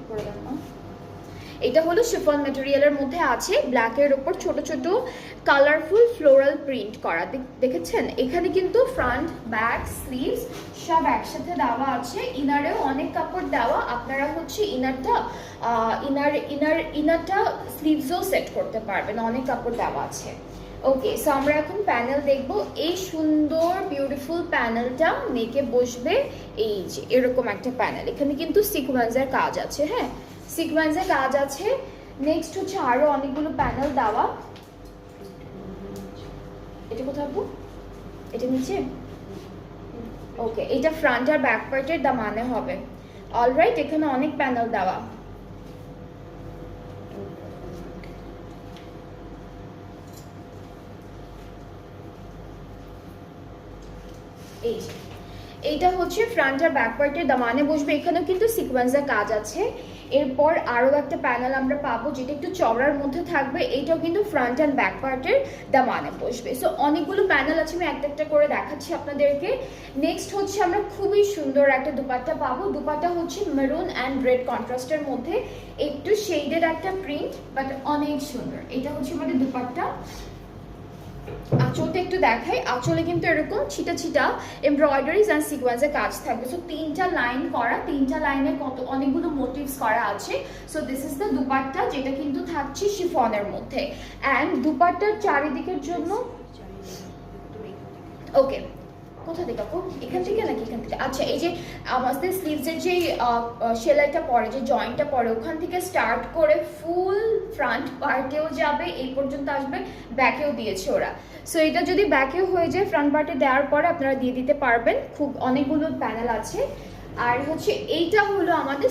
করে দেন না। এটা হলো শিফন ম্যাটেরিয়ালের মধ্যে আছে, ব্ল্যাকের উপর ছোট ছোট কালারফুল ফ্লোরাল প্রিন্ট করা, দেখেছেন? এখানে কিন্তু ফ্রন্ট, ব্যাক, স্লিভস সব একসাথে দেওয়া আছে। ইনারেও অনেক কাপড় দেওয়া, আপনারা হচ্ছে ইনারটা স্লিভসও সেট করতে পারবেন, অনেক কাপড় দেওয়া আছে। ওকে, সো আমরা এখন প্যানেল দেখব। এই সুন্দর বিউটিফুল প্যানেলটা নেকে বসবে এই যে এরকম একটা প্যানেল। এখানে কিন্তু সিকোয়েন্সের কাজ আছে, হ্যাঁ সিকোয়েন্সের কাজ আছে। নেক্সট হচ্ছে আরো অনেকগুলো প্যানেল দেওয়া। এটা কোথায় আপু? এটা নিচে? ওকে, এটা ফ্রন্ট আর ব্যাক পার্টের দামানে হবে। অলরাইট, এখানে অনেক প্যানেল দেওয়া। এইটা হচ্ছে ফ্রন্ট আর ব্যাক পার্টের দামানে বসবে, এখানেও কিন্তু সিকোয়েন্সের কাজ আছে। এরপর আরও একটা প্যানেল আমরা পাবো যেটা একটু চওড়ার মধ্যে থাকবে, এইটাও কিন্তু ফ্রন্ট অ্যান্ড ব্যাক পার্টের দামানে বসবে। সো অনেকগুলো প্যানেল আছে, আমি একটা একটা করে দেখাচ্ছি আপনাদেরকে। নেক্সট হচ্ছে আমরা খুবই সুন্দর একটা দুপাট্টা পাবো। দুপাট্টা হচ্ছে মেরুন অ্যান্ড রেড কন্ট্রাস্টের মধ্যে, একটু শেডেড একটা প্রিন্ট, বাট অনেক সুন্দর। এটা হচ্ছে আমাদের দুপাট্টা। আঁচলটা একটু দেখাই, আঁচলে কিন্তু এরকম ছিটা ছিটা এমব্রয়ডারিজ অ্যান্ড সিকোয়েন্সের কাজ থাকবে। সো তিনটা লাইন করা, তিনটা লাইনে অনেকগুলো মোটিভস করা আছে। So this is the dupatta, যেটা কিন্তু থাকছে শিফনের মধ্যে। অ্যান্ড দুপাট্টার চারিদিকের জন্য ওকে, কোথা থেকে আপু? এখান থেকে নাকি এখান থেকে? আচ্ছা, এই যে আমাদের স্লিভসের যে সেলাইটা পরে, যে জয়েন্টটা পরে, ওখান থেকে স্টার্ট করে ফুল ফ্রন্ট পার্টেও যাবে, এই পর্যন্ত আসবে, ব্যাকেও দিয়েছে ওরা। সো এটা যদি ব্যাকেও হয়ে যায়, ফ্রন্ট পার্টে দেওয়ার পরে আপনারা দিয়ে দিতে পারবেন। খুব অনেকগুলো প্যানেল আছে। আর হচ্ছে এইটা হলো আমাদের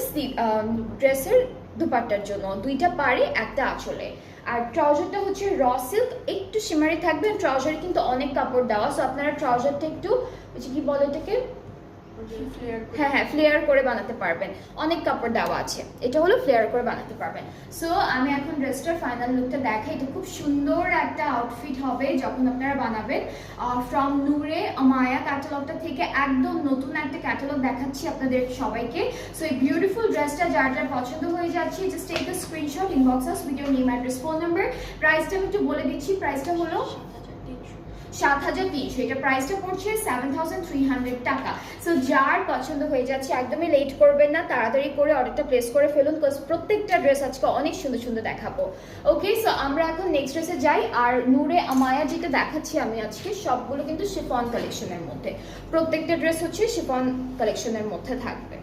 ড্রেসের দুপাট্টার জন্য, দুইটা পাড়ে একটা আঁচলে। আর ট্রাউজারটা হচ্ছে র সিল্ক, একটু শিমারি থাকবে। ট্রাউজারে কিন্তু অনেক কাপড় দেওয়া, সো আপনারা ট্রাউজারটা একটু কি বলে এটাকে, হ্যাঁ হ্যাঁ ফ্লেয়ার করে বানাতে পারবেন, অনেক কাপড় দেওয়া আছে। এটা হলো ফ্লেয়ার করে বানাতে পারবেন। সো আমি এখন ড্রেসটার ফাইনাল লুকটা দেখাই। এটা খুব সুন্দর একটা আউটফিট হবে যখন আপনারা বানাবেন। ফ্রম নূরে মায়া ক্যাটালগটা থেকে একদম নতুন একটা ক্যাটালগ দেখাচ্ছি আপনাদের সবাইকে। সো এই বিউটিফুল ড্রেসটা যার যার পছন্দ হয়ে যাচ্ছে, just take a screenshot, inbox us with your name, address, phone number. প্রাইসটা আমি একটু বলে দিচ্ছি, প্রাইসটা হলো ৭৩০০। এটা প্রাইসটা পড়ছে ৭৩০০ টাকা। সো যার পছন্দ হয়ে যাচ্ছে, একদমই লেট করবেন না, তাড়াতাড়ি করে অর্ডারটা প্লেস করে ফেলুন, বিকজ প্রত্যেকটা ড্রেস আজকে অনেক সুন্দর সুন্দর দেখাবো। ওকে, সো আমরা এখন নেক্সট ড্রেসে যাই। আর নূরে আমায়া যেটা দেখাচ্ছি আমি আজকে, সবগুলো কিন্তু শিফন কালেকশনের মধ্যে, প্রত্যেকটা ড্রেস হচ্ছে শিফন কালেকশনের মধ্যে থাকবে।